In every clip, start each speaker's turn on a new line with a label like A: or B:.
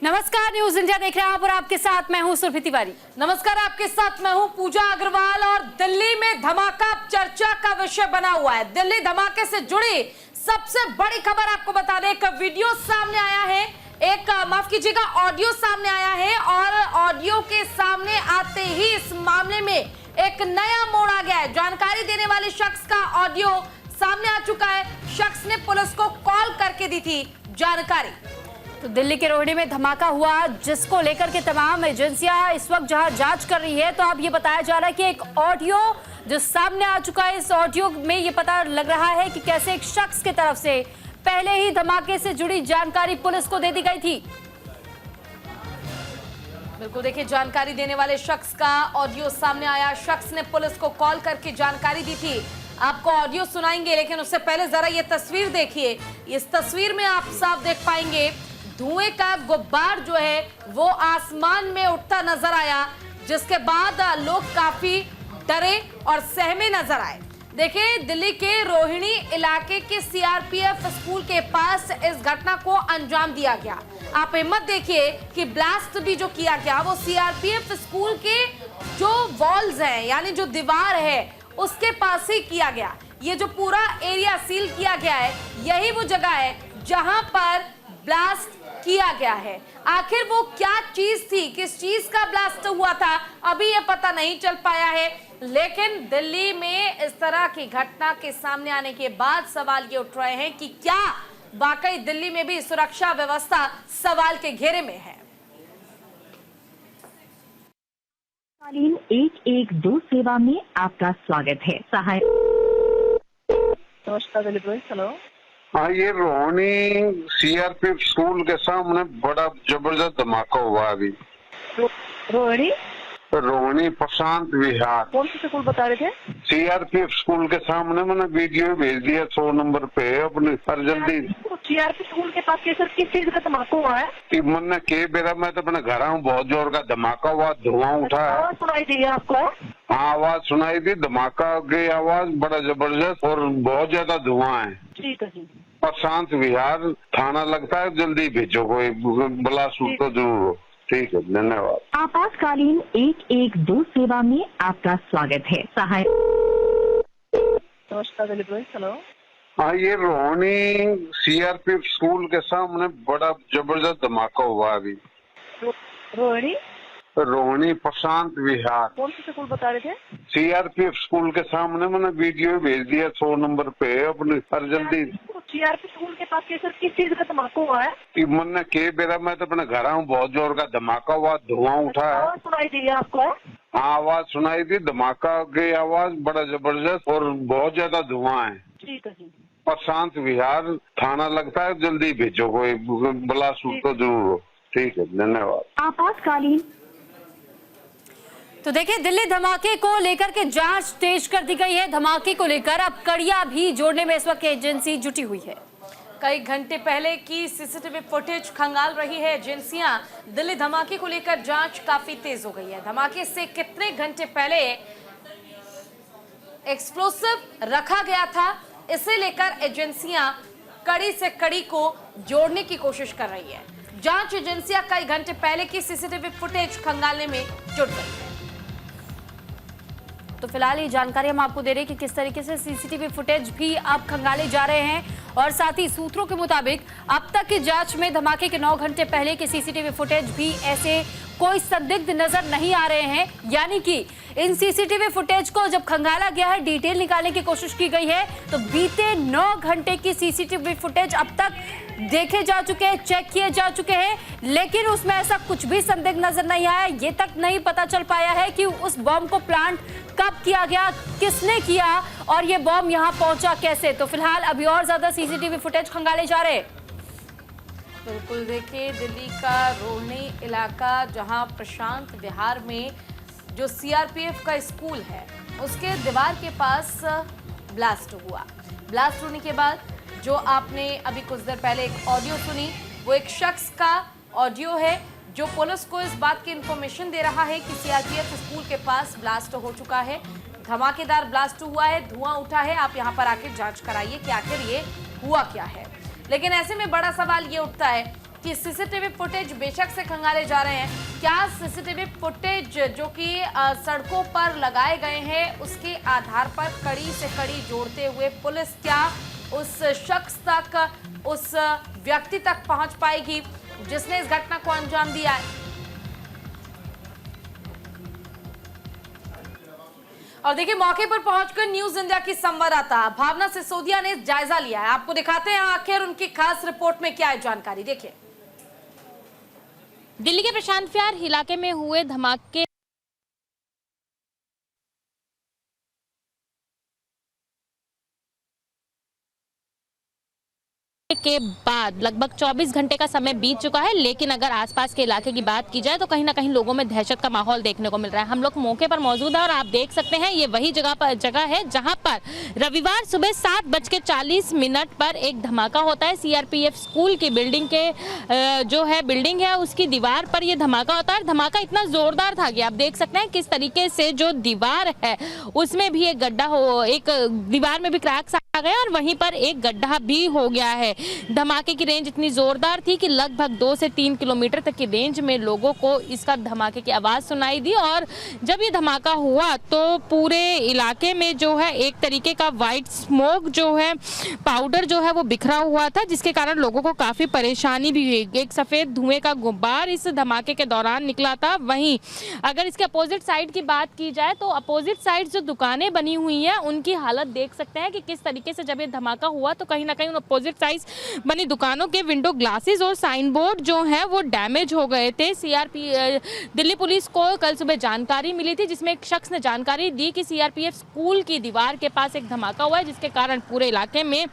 A: नमस्कार, news India देख रहे हैं आप और आपके साथ मैं हूं सुरभि तिवारी।
B: नमस्कार, आपके साथ मैं हूं पूजा अग्रवाल। और दिल्ली में धमाका चर्चा का विषय बना हुआ है। दिल्ली धमाके से जुड़ी सबसे बड़ी खबर आपको बता दें, एक वीडियो सामने आया है, एक माफ कीजिएगा ऑडियो सामने आया है और ऑडियो के सामने आते ही इस मामले में एक नया मोड़ आ गया है। जानकारी देने वाले शख्स का ऑडियो सामने आ चुका है। शख्स ने पुलिस को कॉल करके दी थी जानकारी।
A: तो दिल्ली के रोहिणी में धमाका हुआ, जिसको लेकर के तमाम एजेंसियां इस वक्त जहां जांच कर रही है, तो अब ये बताया जा रहा है कि एक ऑडियो जो सामने आ चुका है, इस ऑडियो में ये पता लग रहा है कि कैसे एक शख्स की तरफ से पहले ही धमाके से जुड़ी जानकारी पुलिस को दे दी गई थी।
B: बिल्कुल, देखिए जानकारी देने वाले शख्स का ऑडियो सामने आया। शख्स ने पुलिस को कॉल करके जानकारी दी थी। आपको ऑडियो सुनाएंगे, लेकिन उससे पहले जरा ये तस्वीर देखिए। इस तस्वीर में आप साफ देख पाएंगे धुएं का गुब्बार जो है वो आसमान में उठता नजर आया, जिसके बाद लोग काफी डरे और सहमे नजर आए। देखिए, दिल्ली के रोहिणी इलाके के सीआरपीएफ स्कूल के पास इस घटना को अंजाम दिया गया। आप हिम्मत देखिए कि ब्लास्ट भी जो किया गया वो सीआरपीएफ स्कूल के जो वॉल्स हैं, यानी जो दीवार है, उसके पास ही किया गया। ये जो पूरा एरिया सील किया गया है, यही वो जगह है जहां पर ब्लास्ट किया गया है। आखिर वो क्या चीज थी, किस चीज का ब्लास्ट हुआ था, अभी ये पता नहीं चल पाया है। लेकिन दिल्ली में इस तरह की घटना के सामने आने के बाद सवाल ये उठ रहे हैं कि क्या वाकई दिल्ली में भी सुरक्षा व्यवस्था सवाल के घेरे में है।
C: 112 सेवा में आपका स्वागत है।
D: नमस्कार दिलीप, हेलो।
E: हाँ, ये रोहिणी सीआरपीएफ स्कूल के सामने बड़ा जबरदस्त धमाका हुआ अभी। रोहिणी प्रशांत विहार।
D: कौन सी स्कूल बता रहे थे?
E: सीआरपीएफ स्कूल के सामने मैंने वीडियो भेज दिया 100 नंबर पे अपने पर जल्दी।
D: सीआरपीएफ स्कूल के पास कैसे किस चीज का धमाका हुआ है?
E: कि मैंने के बेरा मैं तो अपने घर आऊँ, बहुत जोर का धमाका हुआ, धुआं उठा है।
D: आवाज सुनाई दी आपको?
E: हाँ, आवाज सुनाई दी, धमाका की आवाज बड़ा जबरदस्त और बहुत ज्यादा धुआं है।
D: ठीक है जी।
E: प्रशांत विहार थाना लगता है, जल्दी भेजो, कोई बिलासपुर तो जरूर हो। ठीक है, धन्यवाद।
C: आपातकालीन 112 सेवा में आपका स्वागत है।
D: नमस्कार दिलीप, हेलो।
E: हाँ, ये रोहिणी सीआरपीएफ स्कूल के सामने बड़ा जबरदस्त धमाका हुआ अभी। रोहिणी प्रशांत विहार।
D: कौन सी स्कूल बता रहे थे?
E: सीआरपीएफ स्कूल के सामने मैंने वीडियो भेज दिया 100 नंबर पे अपने पर जल्दी।
D: सीआरपीएफ स्कूल के पास कैसे किस चीज का धमाका हुआ है?
E: कि मैंने के बेरा मैं तो अपने घर आऊँ, बहुत जोर का धमाका हुआ, धुआं उठा है।
D: आवाज सुनाई दी आपको?
E: हाँ, आवाज सुनाई दी, धमाका की आवाज बड़ा जबरदस्त और बहुत ज्यादा धुआं है।
D: ठीक है जी।
E: प्रशांत विहार थाना लगता है, जल्दी भेजो, कोई बिलासपुर तो जरूर हो। ठीक है, धन्यवाद।
C: आपातकालीन।
A: तो देखिए, दिल्ली धमाके को लेकर के जांच तेज कर दी गई है। धमाके को लेकर अब कड़ियां भी जोड़ने में इस वक्त एजेंसी जुटी हुई है।
B: कई घंटे पहले की सीसीटीवी फुटेज खंगाल रही है एजेंसियां। दिल्ली धमाके को लेकर जांच काफी तेज हो गई है। धमाके से कितने घंटे पहले एक्सप्लोसिव रखा गया था, इसे लेकर एजेंसियां कड़ी से कड़ी को जोड़ने की कोशिश कर रही है। जांच एजेंसियां कई घंटे पहले की सीसीटीवी फुटेज खंगालने में जुट गई है।
A: तो फिलहाल ये जानकारी हम आपको दे रहे हैं कि किस तरीके से सीसीटीवी फुटेज भी अब खंगाले जा रहे हैं, और साथ ही सूत्रों के मुताबिक अब तक की जांच में धमाके के 9 घंटे पहले के सीसीटीवी फुटेज भी ऐसे कोई संदिग्ध नजर नहीं आ रहे हैं। यानी कि इन सीसीटीवी फुटेज को जब खंगाला गया है, डिटेल निकालने की कोशिश की गई है, तो बीते 9 घंटे की सीसीटीवी फुटेज अब तक देखे जा चुके हैं, चेक किए जा चुके हैं, लेकिन उसमें ऐसा कुछ भी संदिग्ध नजर नहीं आया। ये तक नहीं पता चल पाया है कि उस बॉम्ब को प्लांट कब किया गया, किसने किया, और ये बॉम्ब यहां पहुंचा कैसे। तो फिलहाल अभी और ज्यादा सीसीटीवी फुटेज खंगाले जा रहे हैं।
B: बिल्कुल, देखिए दिल्ली का रोहिणी इलाका, जहां प्रशांत विहार में जो सीआरपीएफ का स्कूल है, उसके दीवार के पास ब्लास्ट हुआ। ब्लास्ट होने के बाद जो आपने अभी कुछ देर पहले एक ऑडियो सुनी, वो एक शख्स का ऑडियो है जो पुलिस को इस बात की इंफॉर्मेशन दे रहा है कि सीआरपीएफ स्कूल के पास ब्लास्ट हो चुका है, धमाकेदार ब्लास्ट हुआ है, धुआं उठा है, आप यहाँ पर आके जांच कराइए कि आखिर ये हुआ क्या है। लेकिन ऐसे में बड़ा सवाल ये उठता है कि सीसीटीवी फुटेज बेशक से खंगाले जा रहे हैं, क्या सीसीटीवी फुटेज जो कि सड़कों पर लगाए गए हैं उसके आधार पर कड़ी से कड़ी जोड़ते हुए पुलिस क्या उस शख्स तक, उस व्यक्ति तक पहुंच पाएगी जिसने इस घटना को अंजाम दिया है? और देखिए, मौके पर पहुंचकर न्यूज इंडिया की संवाददाता भावना सिसोदिया ने जायजा लिया है। आपको दिखाते हैं आखिर उनकी खास रिपोर्ट में क्या है जानकारी, देखिए।
F: दिल्ली के प्रशांत विहार इलाके में हुए धमाके के बाद लगभग 24 घंटे का समय बीत चुका है, लेकिन अगर आसपास के इलाके की बात की जाए तो कहीं ना कहीं लोगों में दहशत का माहौल देखने को मिल रहा है। हम लोग मौके पर मौजूद है और आप देख सकते हैं ये वही जगह है जहां पर रविवार सुबह 7:40 पर एक धमाका होता है। सीआरपीएफ स्कूल की बिल्डिंग के जो है बिल्डिंग है उसकी दीवार पर यह धमाका होता है। धमाका इतना जोरदार था कि आप देख सकते हैं किस तरीके से जो दीवार है उसमें भी एक गड्ढा हो, एक दीवार में भी क्रैक्स आ गए और वहीं पर एक गड्ढा भी हो गया है। धमाके की रेंज इतनी जोरदार थी कि लगभग 2 से 3 किलोमीटर तक की रेंज में लोगों को इसका धमाके की आवाज सुनाई दी और जब ये धमाका हुआ तो पूरे इलाके में जो है एक तरीके का वाइट स्मोक जो है, पाउडर जो है वो बिखरा हुआ था, जिसके कारण लोगों को काफी परेशानी भी हुई। एक सफेद धुएं का गुब्बार इस धमाके के दौरान निकला था। वहीं अगर इसके अपोजिट साइड की बात की जाए तो अपोजिट साइड जो दुकानें बनी हुई हैं उनकी हालत देख सकते हैं कि किस तरीके से जब ये धमाका हुआ तो कहीं ना कहीं उन अपोजिट साइड बनी दुकानों के विंडो ग्लासेस और साइन बोर्ड जो है वो डैमेज हो गए थे। दिल्ली पुलिस को कल सुबह जानकारी मिली थी जिसमें एक शख्स ने जानकारी दी कि सीआरपीएफ स्कूल की दीवार के पास एक धमाका हुआ है जिसके कारण पूरे इलाके में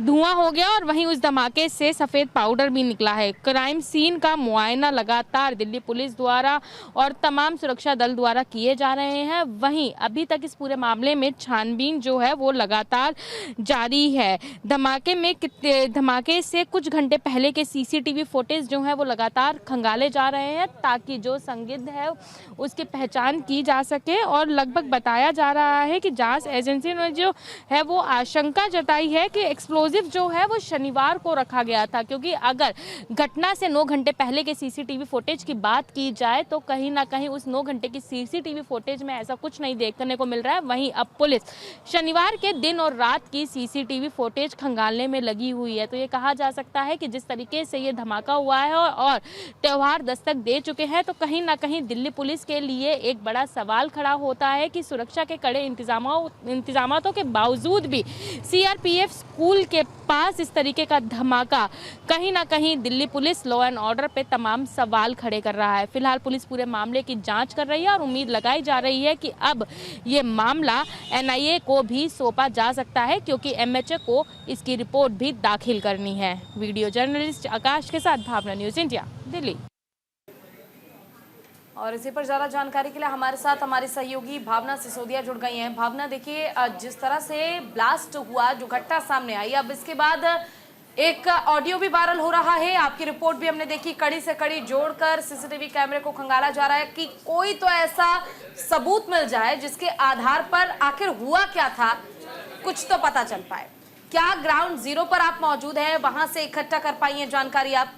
F: धुआं हो गया और वहीं उस धमाके से सफेद पाउडर भी निकला है। क्राइम सीन का मुआयना लगातार दिल्ली पुलिस द्वारा और तमाम सुरक्षा दल द्वारा किए जा रहे हैं। वहीं अभी तक इस पूरे मामले में छानबीन जो है वो लगातार जारी है। धमाके से कुछ घंटे पहले के सीसीटीवी फुटेज जो है वो लगातार खंगाले जा रहे हैं ताकि जो संदिग्ध है उसकी पहचान की जा सके और लगभग बताया जा रहा है कि जांच एजेंसी ने जो है वो आशंका जताई है कि एक्सप्लोजिव जो है वो शनिवार को रखा गया था, क्योंकि अगर घटना से 9 घंटे पहले के सीसीटीवी फुटेज की बात की जाए तो कहीं ना कहीं उस 9 घंटे की सीसीटीवी फुटेज में ऐसा कुछ नहीं देखने को मिल रहा है। वहीं अब पुलिस शनिवार के दिन और रात की सीसीटीवी फुटेज खंगालने में लगी हुई है। तो ये कहा जा सकता है कि जिस तरीके से ये धमाका हुआ है और त्योहार दस्तक दे चुके हैं तो कहीं ना कहीं दिल्ली पुलिस के लिए एक बड़ा सवाल खड़ा होता है कि सुरक्षा के कड़े इंतजामातों के बावजूद भी सीआरपीएफ स्कूल के पास इस तरीके का धमाका, कहीं ना कहीं Delhi police law and order पे तमाम सवाल खड़े कर रहा है। फिलहाल पुलिस पूरे मामले की जांच कर रही है और उम्मीद लगाई जा रही है कि अब ये मामला एनआईए को भी सौंपा जा सकता है, क्योंकि एमएचए को इसकी रिपोर्ट भी दाखिल करनी है। वीडियो जर्नलिस्ट आकाश के साथ भावना, न्यूज इंडिया, दिल्ली।
B: और इसी पर ज़्यादा जानकारी के लिए हमारे साथ हमारी सहयोगी भावना सिसोदिया जुड़ गई हैं। भावना, देखिए जिस तरह से ब्लास्ट हुआ, जो घटना सामने आई, अब इसके बाद एक ऑडियो भी वायरल हो रहा है, आपकी रिपोर्ट भी हमने देखी, कड़ी से कड़ी जोड़कर सीसीटीवी कैमरे को खंगाला जा रहा है कि कोई तो ऐसा सबूत मिल जाए जिसके आधार पर आखिर हुआ क्या था कुछ तो पता चल पाए। क्या ग्राउंड जीरो पर आप मौजूद हैं, वहां से इकट्ठा कर पाई है जानकारी आप?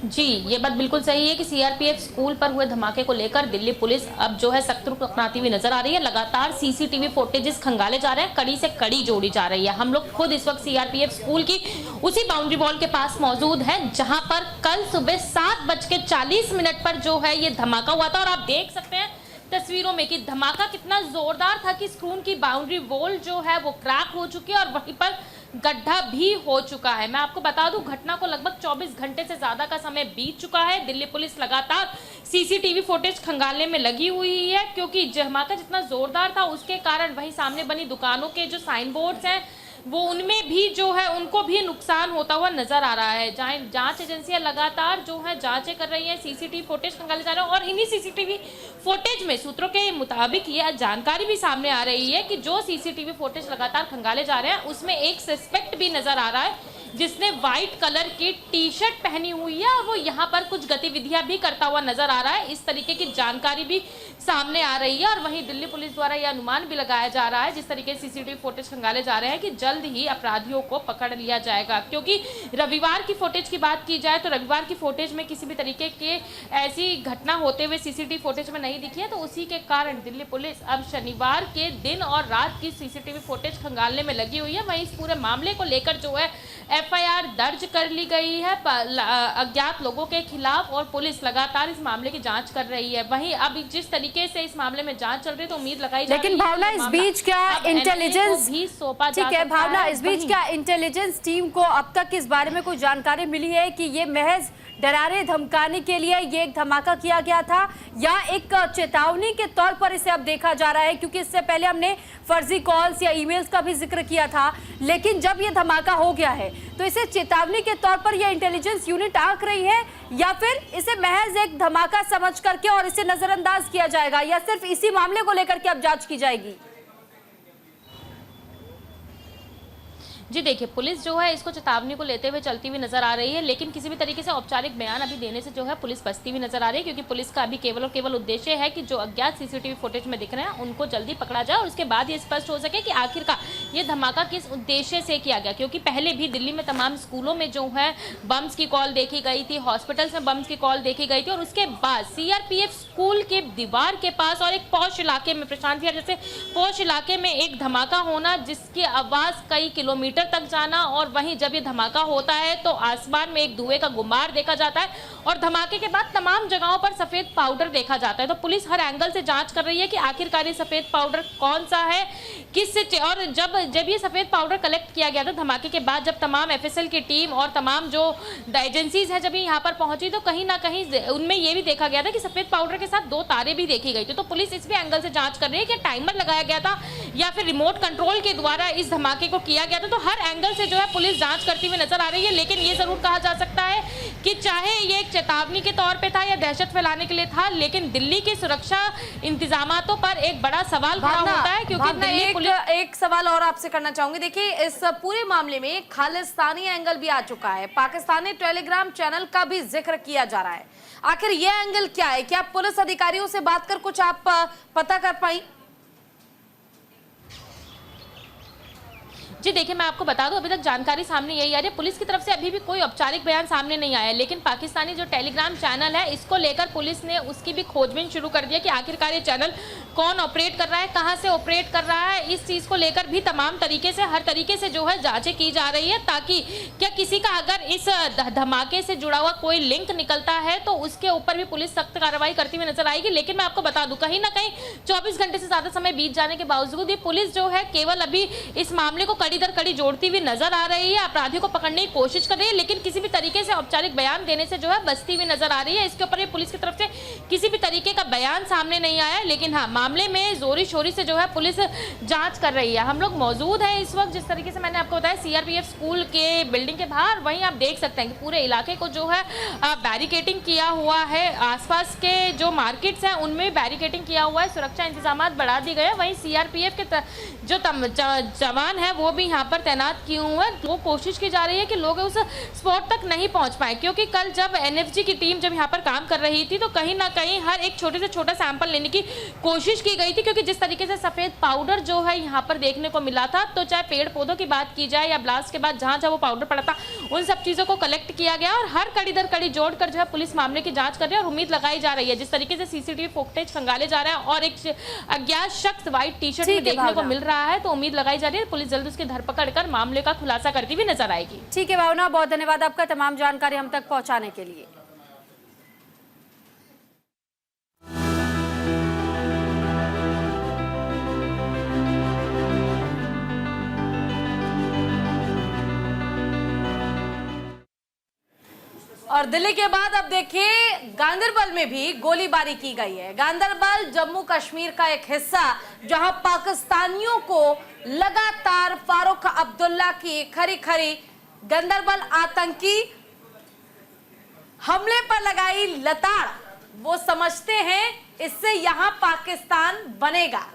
F: जी, ये बात बिल्कुल सही है कि सीआरपीएफ स्कूल पर हुए धमाके को लेकर दिल्ली पुलिस अब जो है सख्त रुख अपनाती हुई नजर आ रही है। लगातार सीसीटीवी फुटेजेस खंगाले जा रहे हैं, कड़ी से कड़ी जोड़ी जा रही है। हम लोग खुद इस वक्त सीआरपीएफ स्कूल की उसी बाउंड्री वॉल के पास मौजूद है जहां पर कल सुबह 7:40 पर जो है ये धमाका हुआ था और आप देख सकते हैं तस्वीरों में कि धमाका कितना जोरदार था कि स्कूल की बाउंड्री वॉल जो है वो क्रैक हो चुकी है और वहीं पर गड्ढा भी हो चुका है। मैं आपको बता दूं, घटना को लगभग 24 घंटे से ज्यादा का समय बीत चुका है। दिल्ली पुलिस लगातार सीसीटीवी फुटेज खंगालने में लगी हुई है, क्योंकि धमाका जितना जोरदार था उसके कारण वही सामने बनी दुकानों के जो साइन बोर्ड्स हैं वो उनमें भी जो है उनको भी नुकसान होता हुआ नजर आ रहा है। जांच एजेंसियां लगातार जो है जांचें कर रही हैं, सीसीटीवी फुटेज खंगाले जा रहे हैं और इन्हीं सीसीटीवी फुटेज में सूत्रों के मुताबिक यह जानकारी भी सामने आ रही है कि जो सीसीटीवी फुटेज लगातार खंगाले जा रहे हैं उसमें एक सस्पेक्ट भी नजर आ रहा है। जिसने व्हाइट कलर की टी शर्ट पहनी हुई है और वो यहाँ पर कुछ गतिविधियां भी करता हुआ नजर आ रहा है। इस तरीके की जानकारी भी सामने आ रही है और वहीं दिल्ली पुलिस द्वारा यह अनुमान भी लगाया जा रहा है, जिस तरीके से सीसीटीवी फुटेज खंगाले जा रहे हैं, कि जल्द ही अपराधियों को पकड़ लिया जाएगा। क्योंकि रविवार की फुटेज की बात की जाए तो रविवार की फुटेज में किसी भी तरीके के ऐसी घटना होते हुए सीसीटीवी फुटेज में नहीं दिखी है, तो उसी के कारण दिल्ली पुलिस अब शनिवार के दिन और रात की सीसीटीवी फुटेज खंगालने में लगी हुई है। वहीं इस पूरे मामले को लेकर जो है एफआईआर दर्ज कर ली गई है अज्ञात लोगों के खिलाफ और पुलिस लगातार इस मामले की जांच कर रही है। वहीं अब जिस तरीके से इस मामले में जांच चल रही है तो उम्मीद लगाई जा रही है।
A: लेकिन भावना, इस बीच क्या इंटेलिजेंस
F: भी सौंपा जा
A: ठीक है
F: सकता
A: भावना,
F: है।
A: इस बीच क्या इंटेलिजेंस टीम को अब तक इस बारे में कोई जानकारी मिली है कि ये महज डराने धमकाने के लिए ये एक धमाका किया गया था या एक चेतावनी के तौर पर इसे अब देखा जा रहा है? क्योंकि इससे पहले हमने फर्जी कॉल्स या ईमेल्स का भी जिक्र किया था, लेकिन जब ये धमाका हो गया है तो इसे चेतावनी के तौर पर यह इंटेलिजेंस यूनिट आंक रही है या फिर इसे महज एक धमाका समझ करके और इसे नजरअंदाज किया जाएगा, या सिर्फ इसी मामले को लेकर के अब जांच की जाएगी?
F: जी देखिए, पुलिस जो है इसको चेतावनी को लेते हुए चलती हुई नजर आ रही है, लेकिन किसी भी तरीके से औपचारिक बयान अभी देने से जो है पुलिस बचती हुई नजर आ रही है, क्योंकि पुलिस का अभी केवल और केवल उद्देश्य है कि जो अज्ञात सीसीटीवी फुटेज में दिख रहे हैं उनको जल्दी पकड़ा जाए और उसके बाद ये स्पष्ट हो सके कि आखिरकार ये धमाका किस उद्देश्य से किया गया। क्योंकि पहले भी दिल्ली में तमाम स्कूलों में जो है बम्स की कॉल देखी गई थी, हॉस्पिटल्स में बम्स की कॉल देखी गई थी और उसके बाद सीआरपीएफ स्कूल के दीवार के पास और एक पौष इलाके में, प्रशांत विहार जैसे पौष इलाके में एक धमाका होना जिसकी आवाज कई किलोमीटर तक जाना, और वहीं जब ये धमाका होता है तो आसमान में एक धुएं का गुम्बार देखा जाता है और धमाके के बाद तमाम जगहों पर सफेद पाउडर देखा जाता है। तो पुलिस हर एंगल से जांच कर रही है कि आखिरकार ये सफेद पाउडर कौन सा है, किससे, और जब ये सफेद पाउडर कलेक्ट किया गया था धमाके के बाद, जब तमाम एफएसएल की टीम और तमाम जो एजेंसीज हैं जब यहाँ पर पहुंची तो कहीं ना कहीं उनमें ये भी देखा गया था कि सफेद पाउडर के साथ 2 तारे भी देखी गई थी। तो पुलिस इस भी एंगल से जांच कर रही है कि टाइमर लगाया गया था या फिर रिमोट कंट्रोल के द्वारा इस धमाके को किया गया था। तो हर एंगल से जो है पुलिस जांच करती हुई नजर आ रही है, लेकिन ये जरूर कहा जा सकता है कि चाहे ये एक चेतावनी के तौर पे था या दहशत फैलाने के लिए था, लेकिन दिल्ली के सुरक्षा इंतजामातों पर एक बड़ा सवाल खड़ा होता है। क्योंकि दिल्ली पुलिस
B: एक सवाल और आपसे करना चाहूंगी। देखिए, इस पूरे मामले में खालिस्तानी एंगल भी आ चुका है, पाकिस्तानी टेलीग्राम चैनल का भी जिक्र किया जा रहा है। आखिर यह एंगल क्या है? क्या पुलिस अधिकारियों से बात कर कुछ आप पता कर पाई?
F: जी देखिए, मैं आपको बता दूं, अभी तक जानकारी सामने यही आ रही है, पुलिस की तरफ से अभी भी कोई औपचारिक बयान सामने नहीं आया, लेकिन पाकिस्तानी जो टेलीग्राम चैनल है इसको लेकर पुलिस ने उसकी भी खोजबीन शुरू कर दिया कि आखिरकार ये चैनल कौन ऑपरेट कर रहा है, कहां से ऑपरेट कर रहा है। इस चीज को लेकर भी तमाम तरीके से, हर तरीके से जो है जांचें की जा रही है, ताकि क्या किसी का अगर इस धमाके से जुड़ा हुआ कोई लिंक निकलता है तो उसके ऊपर भी पुलिस सख्त कार्रवाई करती हुई नजर आएगी। लेकिन मैं आपको बता दूं, कहीं ना कहीं 24 घंटे से ज्यादा समय बीत जाने के बावजूद पुलिस जो है केवल अभी इस मामले को कड़ी दर कड़ी जोड़ती हुई नजर आ रही है, अपराधियों को पकड़ने की कोशिश कर रही है, लेकिन किसी भी तरीके से औपचारिक बयान देने से जो है बचती हुई नजर आ रही है। इसके ऊपर पुलिस की तरफ से किसी भी तरीके का बयान सामने नहीं आया, लेकिन हाँ, मामले में जोरी शोरी से जो है पुलिस जांच कर रही है। हम लोग मौजूद हैं इस वक्त, जिस तरीके से मैंने आपको बताया, सीआरपीएफ स्कूल के बिल्डिंग के बाहर। वहीं आप देख सकते हैं कि पूरे इलाके को जो है बैरिकेटिंग किया हुआ है, आसपास के जो मार्केट्स हैं उनमें बैरिकेटिंग किया हुआ है, सुरक्षा इंतजाम बढ़ा दिए गए। वहीं सीआरपीएफ के जो जवान है वो भी यहाँ पर तैनात किए हुए हैं। वो कोशिश की जा रही है कि लोग उस स्पॉट तक नहीं पहुंच पाए, क्योंकि कल जब एनएफजी की टीम जब यहाँ पर काम कर रही थी तो कहीं ना कहीं हर एक छोटे से छोटा सैंपल लेने की कोशिश की गई थी, क्योंकि जिस तरीके से सफेद पाउडर जो है यहाँ पर देखने को मिला था, तो चाहे पेड़ पौधों की बात की जाए या ब्लास्ट के बाद जहां जहां वो पाउडर पड़ा था उन सब चीजों को कलेक्ट किया गया और हर कड़ी दर कड़ी जोड़कर जो है पुलिस मामले की जांच कर रही है। और उम्मीद लगाई जा रही है, जिस तरीके से सीसीटीवी फुटेज खंगाले जा रहे हैं और एक अज्ञात शख्स व्हाइट टी शर्ट में देखने को मिल रहा है, तो उम्मीद लगाई जा रही है पुलिस जल्द उसकी धरपकड़ कर मामले का खुलासा करती हुई नजर आएगी।
A: ठीक है भावना, बहुत धन्यवाद आपका तमाम जानकारी हम तक पहुंचाने के लिए।
B: और दिल्ली के बाद अब देखिए गांदरबल में भी गोलीबारी की गई है। गांदरबल जम्मू कश्मीर का एक हिस्सा, जहां पाकिस्तानियों को लगातार फारूक अब्दुल्ला की खरी खरी गांदरबल आतंकी हमले पर लगाई लताड़। वो समझते हैं इससे यहां पाकिस्तान बनेगा।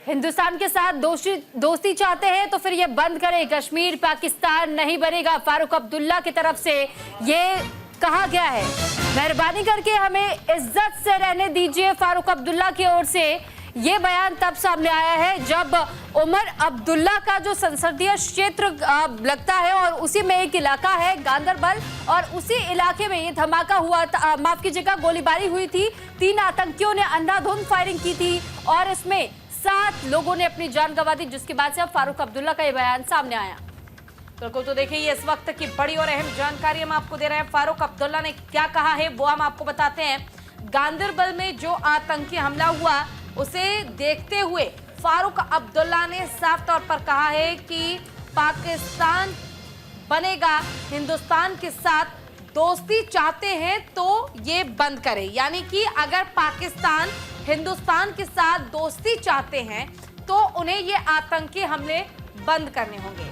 A: हिंदुस्तान के साथ दोस्ती चाहते हैं तो फिर ये बंद करें, कश्मीर पाकिस्तान नहीं बनेगा। फारूक अब्दुल्ला की तरफ से ये कहा गया है। मेहरबानी करके हमें इज्जत से रहने दीजिए, फारूक अब्दुल्ला की ओर से ये बयान तब सामने आया है जब उमर अब्दुल्ला का जो संसदीय क्षेत्र लगता है और उसी में एक इलाका है गांदरबल, और उसी इलाके में ये धमाका हुआ, माफ कीजिएगा, गोलीबारी हुई थी। 3 आतंकियों ने अंधाधुंध फायरिंग की थी और इसमें 7 लोगों ने अपनी जान गंवा दी, जिसके बाद से अब फारूक अब्दुल्ला का ये बयान सामने आया।
B: बिल्कुल, तो देखिए ये इस वक्त की बड़ी और अहम जानकारी हम आपको दे रहे हैं। फारूक अब्दुल्ला ने क्या कहा है वो हम आपको बताते हैं। गांदरबल में जो आतंकी हमला हुआ उसे देखते हुए फारूक अब्दुल्ला ने साफ तौर पर कहा है कि पाकिस्तान बनेगा, हिंदुस्तान के साथ दोस्ती चाहते हैं तो ये बंद करें। यानी कि अगर पाकिस्तान हिंदुस्तान के साथ दोस्ती चाहते हैं तो उन्हें ये आतंकी हमले बंद करने होंगे।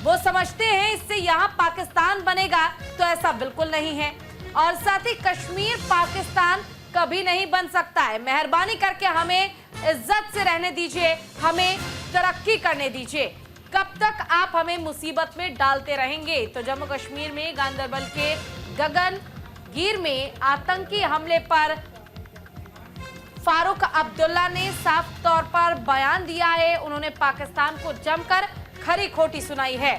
B: वो समझते हैं इससे यहाँ पाकिस्तान बनेगा, तो ऐसा बिल्कुल नहीं है। और साथ ही कश्मीर पाकिस्तान कभी नहीं बन सकता है। मेहरबानी करके हमें इज्जत से रहने दीजिए, हमें तरक्की करने दीजिए। कब तक आप हमें मुसीबत में डालते रहेंगे? तो जम्मू कश्मीर में गांदरबल के गगनगीर में आतंकी हमले पर फारूक अब्दुल्ला ने साफ तौर पर बयान दिया है। उन्होंने पाकिस्तान को जमकर खरी खोटी सुनाई है।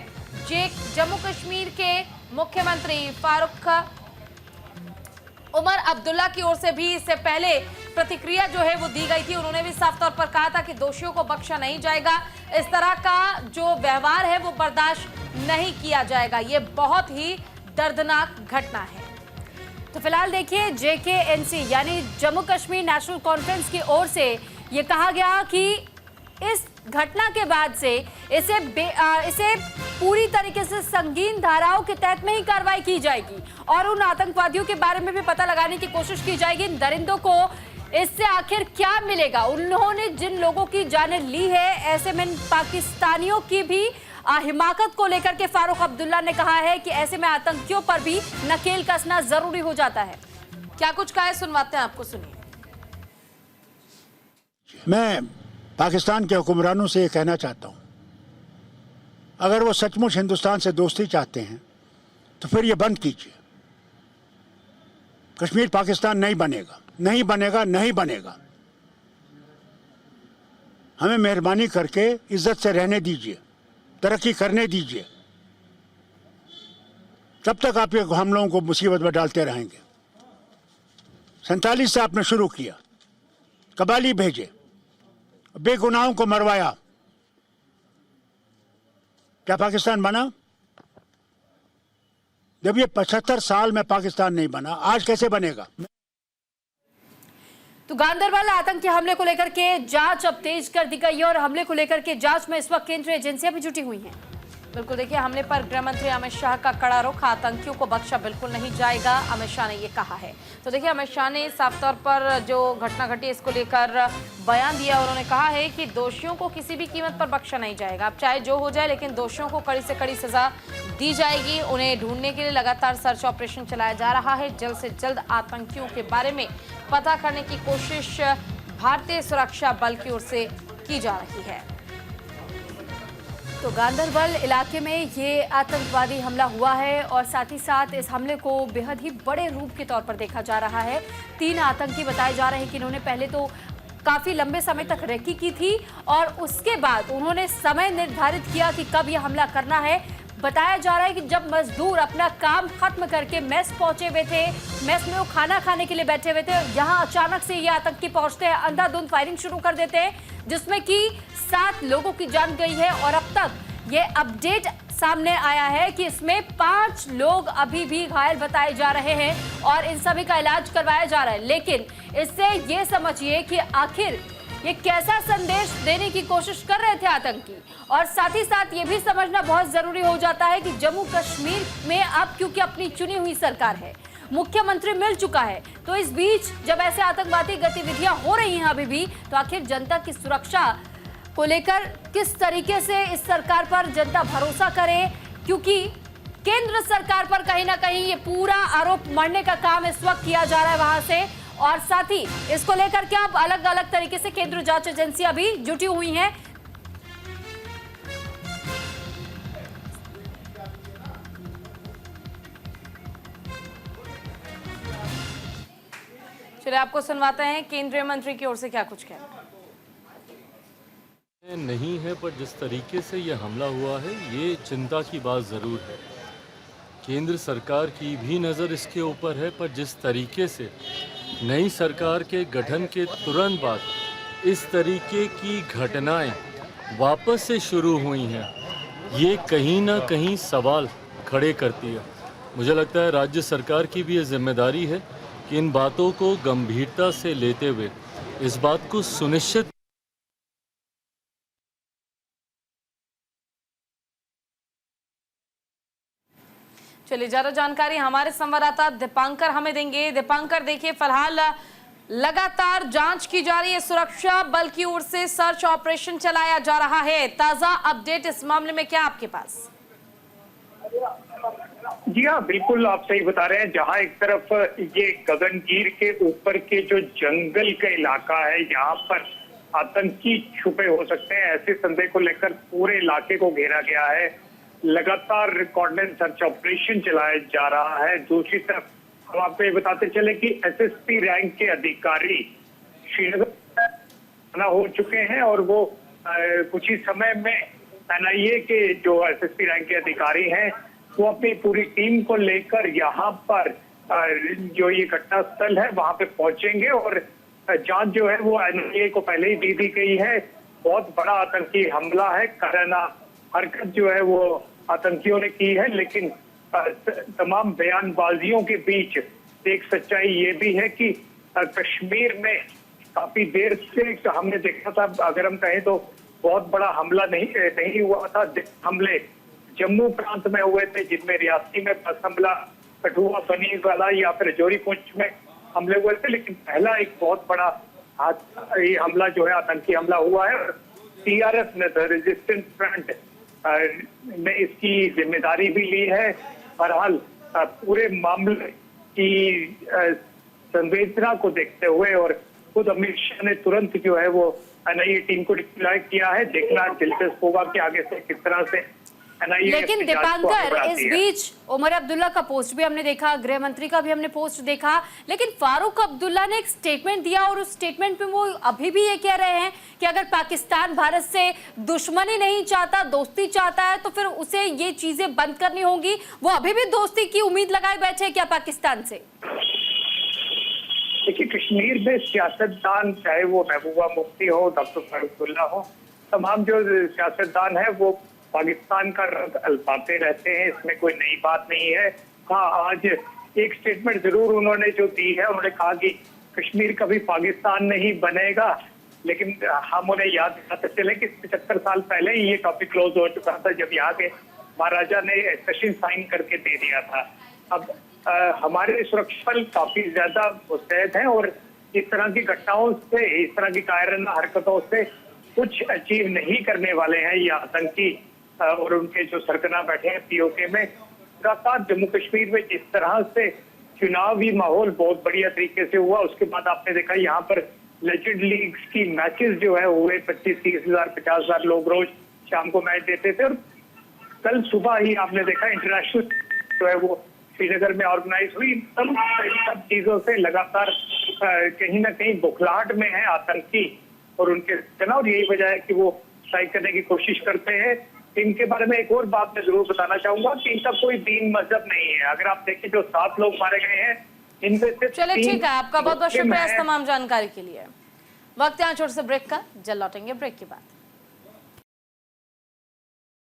B: जम्मू कश्मीर के मुख्यमंत्री फारूक उमर अब्दुल्ला की ओर से भी इससे पहले प्रतिक्रिया जो है वो दी गई थी। उन्होंने भी साफ तौर पर कहा था कि दोषियों को बख्शा नहीं जाएगा, इस तरह का जो व्यवहार है वो बर्दाश्त नहीं किया जाएगा। ये बहुत ही दर्दनाक घटना है।
A: तो फिलहाल देखिए, JKNC यानी जम्मू कश्मीर नेशनल कॉन्फ्रेंस की ओर से ये कहा गया कि इस घटना के बाद से इसे पूरी तरीके से संगीन धाराओं के तहत में ही कार्रवाई की जाएगी और उन आतंकवादियों के बारे में भी पता लगाने की कोशिश की जाएगी। इन दरिंदों को इससे आखिर क्या मिलेगा? उन्होंने जिन लोगों की जानें ली है, ऐसे में पाकिस्तानियों की भी हिमाकत को लेकर के फारूक अब्दुल्ला ने कहा है कि ऐसे में आतंकियों पर भी नकेल कसना जरूरी हो जाता है।
B: क्या कुछ कहा है, सुनवाते हैं आपको, सुनिए।
G: मैं पाकिस्तान के हुक्मरानों से ये कहना चाहता हूँ, अगर वो सचमुच हिंदुस्तान से दोस्ती चाहते हैं तो फिर ये बंद कीजिए। कश्मीर पाकिस्तान नहीं बनेगा, नहीं बनेगा, नहीं बनेगा। हमें मेहरबानी करके इज्जत से रहने दीजिए, तरक्की करने दीजिए। तब तक आप ये हम लोगों को मुसीबत में डालते रहेंगे। 47 से आपने शुरू किया, कबाली भेजे, बेगुनाहों को मरवाया, क्या पाकिस्तान बना? जब ये 75 साल में पाकिस्तान नहीं बना, आज कैसे बनेगा?
A: तो गांदरबल आतंकी हमले को लेकर के जांच अब तेज कर दी गई है और हमले को लेकर के जांच में इस वक्त केंद्रीय एजेंसियां भी जुटी हुई हैं।
B: बिल्कुल, देखिए हमले पर गृह मंत्री अमित शाह का कड़ा रुख, आतंकियों को बख्शा बिल्कुल नहीं जाएगा, अमित शाह ने ये कहा है। तो देखिए अमित शाह ने साफ तौर पर जो घटना घटी इसको लेकर बयान दिया। उन्होंने कहा है कि दोषियों को किसी भी कीमत पर बख्शा नहीं जाएगा। अब चाहे जो हो जाए, लेकिन दोषियों को कड़ी से कड़ी सजा दी जाएगी। उन्हें ढूंढने के लिए लगातार सर्च ऑपरेशन चलाया जा रहा है। जल्द से जल्द आतंकियों के बारे में पता करने की कोशिश भारतीय सुरक्षा बल की ओर से की जा रही है।
A: तो गांदरबल इलाके में ये आतंकवादी हमला हुआ है और साथ ही साथ इस हमले को बेहद ही बड़े रूप के तौर पर देखा जा रहा है। 3 आतंकी बताए जा रहे हैं कि इन्होंने पहले तो काफी लंबे समय तक रेकी की थी और उसके बाद उन्होंने समय निर्धारित किया कि कब यह हमला करना है। बताया जा रहा है कि जब मजदूर अपना काम खत्म करके मेस पहुंचे हुए थे, मेस में वो खाना खाने के लिए बैठे हुए थे, यहाँ अचानक से ये आतंकी पहुंचते हैं, अंधाधुंध फायरिंग शुरू कर देते हैं, जिसमें कि 7 लोगों की जान गई है और अब तक ये अपडेट सामने आया है कि इसमें 5 लोग अभी भी घायल बताए जा रहे हैं और इन सभी का इलाज करवाया जा रहा है। लेकिन इससे ये समझिए कि आखिर ये कैसा संदेश देने की कोशिश कर रहे थे आतंकी, और साथ ही साथ ये भी समझना बहुत जरूरी हो जाता है कि जम्मू कश्मीर में अब क्योंकि अपनी चुनी हुई सरकार है, मुख्यमंत्री मिल चुका है, तो इस बीच जब ऐसे आतंकवादी गतिविधियां हो रही हैं अभी भी, तो आखिर जनता की सुरक्षा को लेकर किस तरीके से इस सरकार पर जनता भरोसा करे, क्योंकि केंद्र सरकार पर कहीं ना कहीं ये पूरा आरोप मढ़ने का काम इस वक्त किया जा रहा है वहां से, और साथ ही इसको लेकर के अब अलग अलग तरीके से केंद्रीय जांच एजेंसियां भी जुटी हुई हैं।
B: चलिए आपको सुनवाते हैं केंद्रीय मंत्री की ओर से क्या कुछ कहना
H: नहीं है, पर जिस तरीके से ये हमला हुआ है ये चिंता की बात ज़रूर है। केंद्र सरकार की भी नज़र इसके ऊपर है, पर जिस तरीके से नई सरकार के गठन के तुरंत बाद इस तरीके की घटनाएं वापस से शुरू हुई हैं, ये कहीं ना कहीं सवाल खड़े करती है। मुझे लगता है राज्य सरकार की भी ये जिम्मेदारी है कि इन बातों को गंभीरता से लेते हुए इस बात को सुनिश्चित
B: चलिए ज्यादा जानकारी हमारे संवाददाता दीपांकर हमें देंगे। दीपांकर देखिए, फिलहाल लगातार जांच की जा रही है, सुरक्षा बल की ओर से सर्च ऑपरेशन चलाया जा रहा है। ताजा अपडेट इस मामले में क्या आपके पास?
I: जी हाँ, बिल्कुल आप सही बता रहे हैं। जहां एक तरफ ये गगनगीर के ऊपर के जो जंगल का इलाका है, यहाँ पर आतंकी छुपे हो सकते हैं, ऐसे संदेह को लेकर पूरे इलाके को घेरा गया है। लगातार कॉर्डिनेट सर्च ऑपरेशन चलाया जा रहा है। दूसरी तरफ हम आपको ये बताते चले कि एसएसपी रैंक के अधिकारी श्रीनगर हो चुके हैं और वो कुछ ही समय में एनआईए के जो एसएसपी रैंक के अधिकारी हैं वो अपनी पूरी टीम को लेकर यहाँ पर जो ये घटना स्थल है वहां पे पहुंचेंगे और जांच जो है वो एनआईए को पहले ही दी गई है। बहुत बड़ा आतंकी हमला है, कराना हरकत जो है वो आतंकियों ने की है, लेकिन तमाम बयानबाजियों के बीच एक सच्चाई ये भी है कि कश्मीर में काफी देर से हमने देखा था, अगर हम कहें तो बहुत बड़ा हमला नहीं हुआ था। हमले जम्मू प्रांत में हुए थे, जिनमें रियासी में बस हमला, कठुआ, बनीवाला या फिर जोरी पुंछ में हमले हुए थे, लेकिन पहला एक बहुत बड़ा ये हमला जो है आतंकी हमला हुआ है। सीआरएफ ने रेजिस्टेंस फ्रंट ने इसकी जिम्मेदारी भी ली है। बहरहाल पूरे मामले की संवेदना को देखते हुए और खुद अमित शाह ने तुरंत जो है वो एनआईए टीम को डिप्लॉय किया है। देखना दिलचस्प होगा कि आगे से किस तरह से एनआईए।
A: लेकिन दीपांकर, इस बीच उमर अब्दुल्ला का पोस्ट भी हमने देखा, गृह मंत्री का भी हमने पोस्ट देखा, लेकिन फारूक अब्दुल्ला ने एक स्टेटमेंट दिया और उस स्टेटमेंट में वो अभी भी ये कह रहे हैं कि अगर पाकिस्तान भारत से दुश्मनी नहीं चाहता, दोस्ती चाहता है, तो फिर उसे ये चीजें बंद करनी होगी। वो अभी भी दोस्ती की उम्मीद लगाए बैठे हैं क्या पाकिस्तान से?
I: देखिए, कश्मीर में सियासतदान, चाहे वो महबूबा मुफ्ती हो, डॉक्टर फारूक अब्दुल्ला हो, तमाम जो सियासतदान है वो पाकिस्तान का रंग अल्पाते रहते हैं, इसमें कोई नई बात नहीं है। हाँ, आज एक स्टेटमेंट जरूर उन्होंने जो दी है, उन्होंने कहा कि कश्मीर कभी पाकिस्तान नहीं बनेगा, लेकिन हम उन्हें याद दिलाते चले कि 75 साल पहले ही ये टॉपिक क्लोज हो चुका था, जब यहाँ के महाराजा ने सेशन साइन करके दे दिया था। अब हमारे सुरक्षा बल काफी ज्यादा मुस्तैद हैं और इस तरह की घटनाओं से, इस तरह की कायराना हरकतों से कुछ अचीव नहीं करने वाले हैं ये आतंकी और उनके जो सरगना बैठे हैं पीओके में। लगातार जम्मू कश्मीर में जिस तरह से चुनावी माहौल बहुत बढ़िया तरीके से हुआ, उसके बाद आपने देखा यहाँ पर लेजेंड लीग्स की मैचेस जो है हुए, 25-30 हजार 50 हजार लोग रोज शाम को मैच देते थे। और कल सुबह ही आपने देखा इंटरनेशनल जो है वो श्रीनगर में ऑर्गेनाइज हुई। सब चीजों से लगातार कहीं ना कहीं बुखलाहट में है आतंकी और उनके सेना, और यही वजह है कि वो स्ट्राइक करने की कोशिश करते हैं। इनके बारे में एक और बात मैं जरूर बताना चाहूंगा कि इनका कोई दीन मजहब नहीं है। अगर आप देखें जो 7 लोग मारे गए हैं, इनमें से
B: चलिए ठीक है, आपका बहुत बहुत शुक्रिया इस तमाम जानकारी के लिए। वक्त यहाँ छोटे से ब्रेक का, जल्द लौटेंगे ब्रेक के बाद।